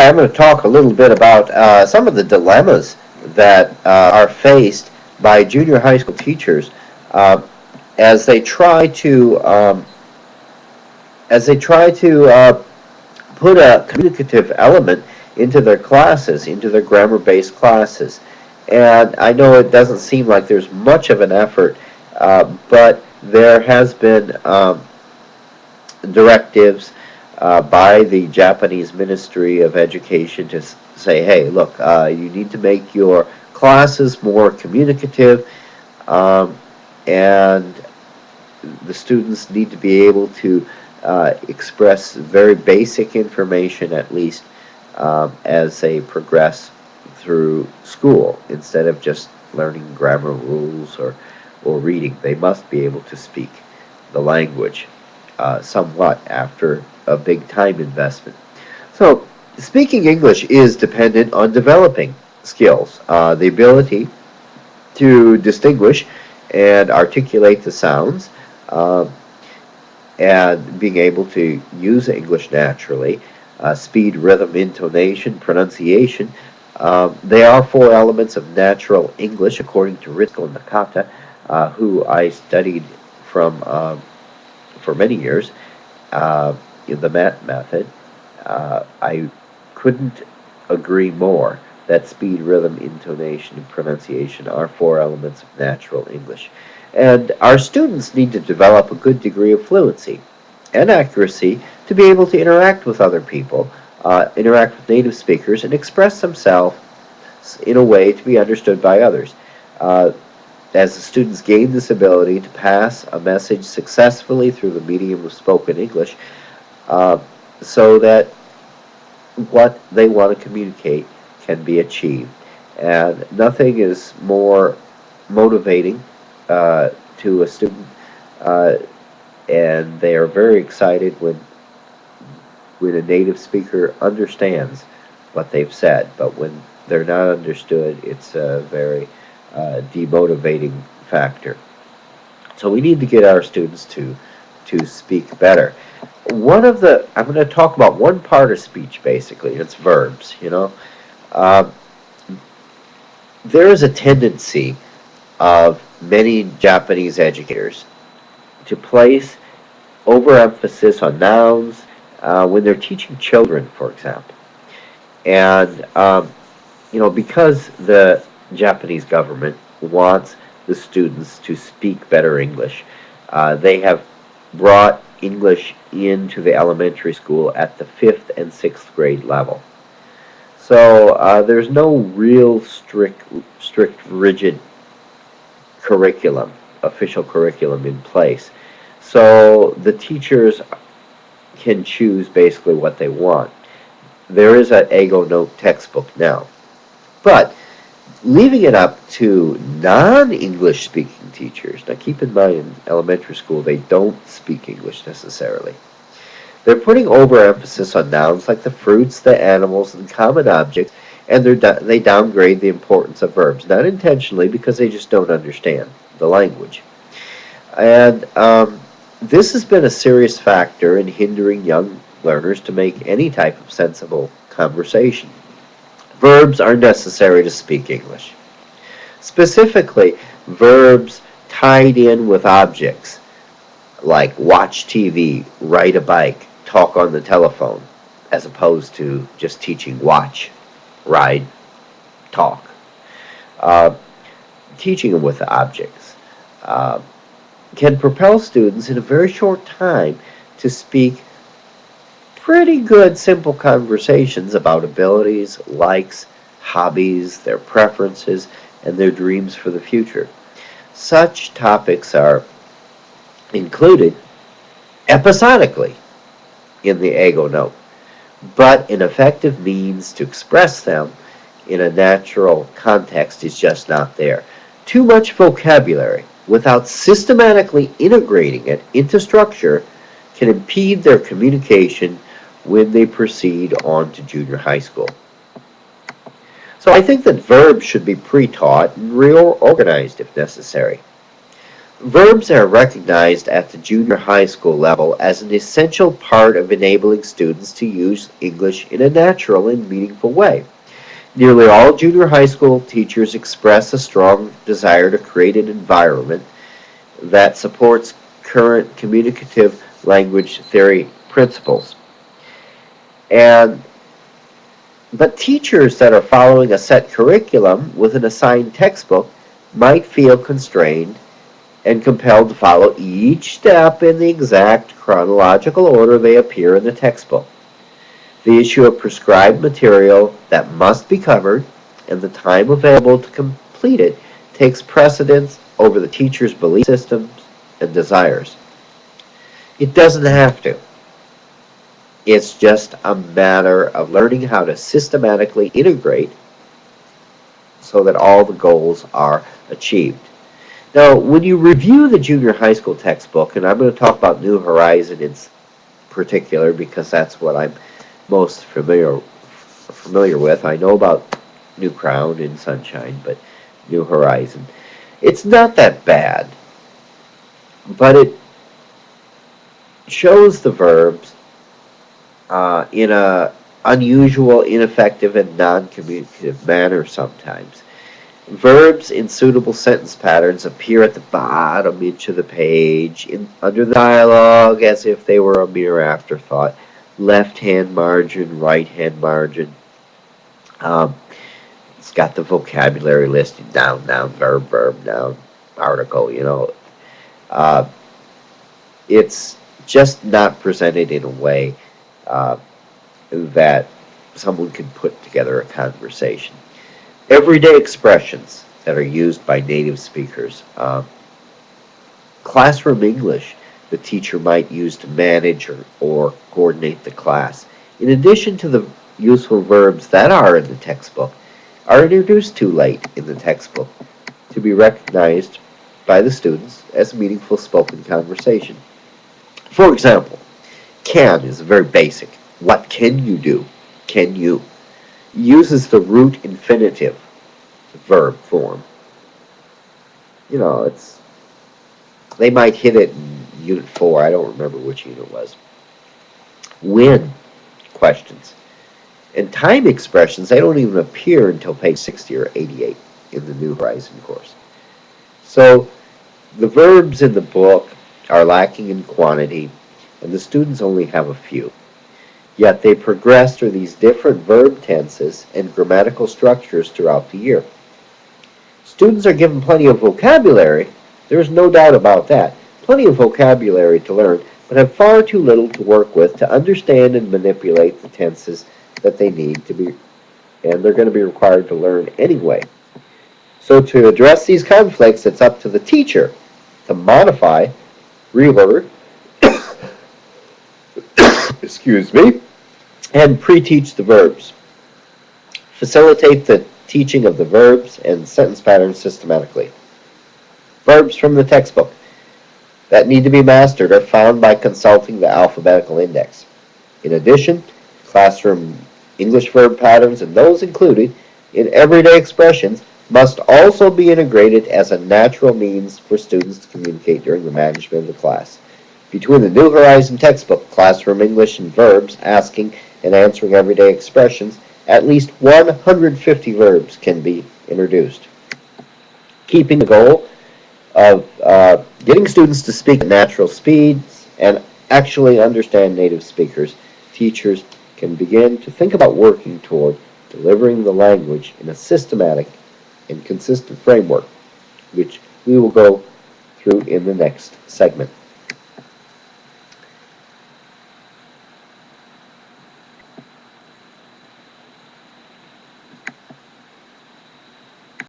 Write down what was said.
Hi, I'm going to talk a little bit about some of the dilemmas that are faced by junior high school teachers uh, as they try to put a communicative element into their classes, into their grammar-based classes. And I know it doesn't seem like there's much of an effort, but there has been directives by the Japanese Ministry of Education to say, hey, look, you need to make your classes more communicative, um, and the students need to be able to express very basic information, at least, as they progress through school, instead of just learning grammar rules or reading. They must be able to speak the language somewhat after a big time investment. So, speaking English is dependent on developing skills, the ability to distinguish and articulate the sounds, uh, and being able to use English naturally, speed, rhythm, intonation, pronunciation. They are four elements of natural English, according to Ritsuko Nakata, who I studied from for many years in the MAT method. I couldn't agree more that speed, rhythm, intonation, and pronunciation are four elements of natural English. And our students need to develop a good degree of fluency and accuracy to be able to interact with other people, interact with native speakers, and express themselves in a way to be understood by others. Uh, as the students gain this ability to pass a message successfully through the medium of spoken English, uh, so that what they want to communicate can be achieved. And nothing is more motivating to a student, uh, and they are very excited when a native speaker understands what they've said. But when they're not understood, it's a very demotivating factor. So we need to get our students to speak better. I'm going to talk about one part of speech, basically, and it's verbs. Uh, there is a tendency of many Japanese educators to place overemphasis on nouns when they're teaching children, for example. And because the Japanese government wants the students to speak better English, they have brought English into the elementary school at the 5th and 6th grade level. So there's no real strict, rigid curriculum, official curriculum in place. So the teachers can choose basically what they want. There is an Eigo Note textbook now. But leaving it up to non-English speaking teachers, now keep in mind in elementary school they don't speak English necessarily. They're putting overemphasis on nouns like the fruits, the animals, and common objects, and they downgrade the importance of verbs, not intentionally because they just don't understand the language. And this has been a serious factor in hindering young learners to make any type of sensible conversation. Verbs are necessary to speak English. Specifically, verbs tied in with objects like watch TV, ride a bike, talk on the telephone, as opposed to just teaching watch, ride, talk. Uh, Teaching them with objects can propel students in a very short time to speak pretty good simple conversations about abilities, likes, hobbies, their preferences, and their dreams for the future. Such topics are included episodically in the Eigo Note, but an effective means to express them in a natural context is just not there. Too much vocabulary without systematically integrating it into structure can impede their communication when they proceed on to junior high school. So I think that verbs should be pre-taught and reorganized if necessary. Verbs are recognized at the junior high school level as an essential part of enabling students to use English in a natural and meaningful way. Nearly all junior high school teachers express a strong desire to create an environment that supports current communicative language theory principles. And but teachers that are following a set curriculum with an assigned textbook might feel constrained and compelled to follow each step in the exact chronological order they appear in the textbook. The issue of prescribed material that must be covered and the time available to complete it takes precedence over the teacher's belief systems and desires. It doesn't have to. It's just a matter of learning how to systematically integrate so that all the goals are achieved. Now, when you review the junior high school textbook, and I'm going to talk about New Horizon in particular because that's what I'm most familiar with. I know about New Crown and Sunshine, but New Horizon. It's not that bad, but it shows the verbs in a unusual, ineffective, and non-communicative manner sometimes. Verbs in suitable sentence patterns appear at the bottom edge of the page, under the dialogue, as if they were a mere afterthought. Left-hand margin, right-hand margin. It's got the vocabulary listed, noun, noun, verb, verb, noun, article, It's just not presented in a way that someone can put together a conversation. Everyday expressions that are used by native speakers. Classroom English the teacher might use to manage or coordinate the class. In addition to the useful verbs that are in the textbook, are introduced too late in the textbook to be recognized by the students as meaningful spoken conversation. For example, can is very basic. What can you do? Can you? Uses the root infinitive verb form. They might hit it in Unit 4. I don't remember which unit it was. When questions. And time expressions, they don't even appear until page 60 or 88 in the New Horizon course. So the verbs in the book are lacking in quantity, and the students only have a few. Yet they progress through these different verb tenses and grammatical structures throughout the year. Students are given plenty of vocabulary, there's no doubt about that, plenty of vocabulary to learn, but have far too little to work with to understand and manipulate the tenses that they need to be, and they're going to be required to learn anyway. So to address these conflicts, it's up to the teacher to modify, reorder, and pre-teach the verbs. Facilitate the teaching of the verbs and sentence patterns systematically. Verbs from the textbook that need to be mastered are found by consulting the alphabetical index. In addition, classroom English verb patterns and those included in everyday expressions must also be integrated as a natural means for students to communicate during the management of the class. Between the New Horizon textbook, classroom English, and verbs asking and answering everyday expressions, at least 150 verbs can be introduced. Keeping the goal of getting students to speak at natural speeds and actually understand native speakers, teachers can begin to think about working toward delivering the language in a systematic and consistent framework, which we will go through in the next segment.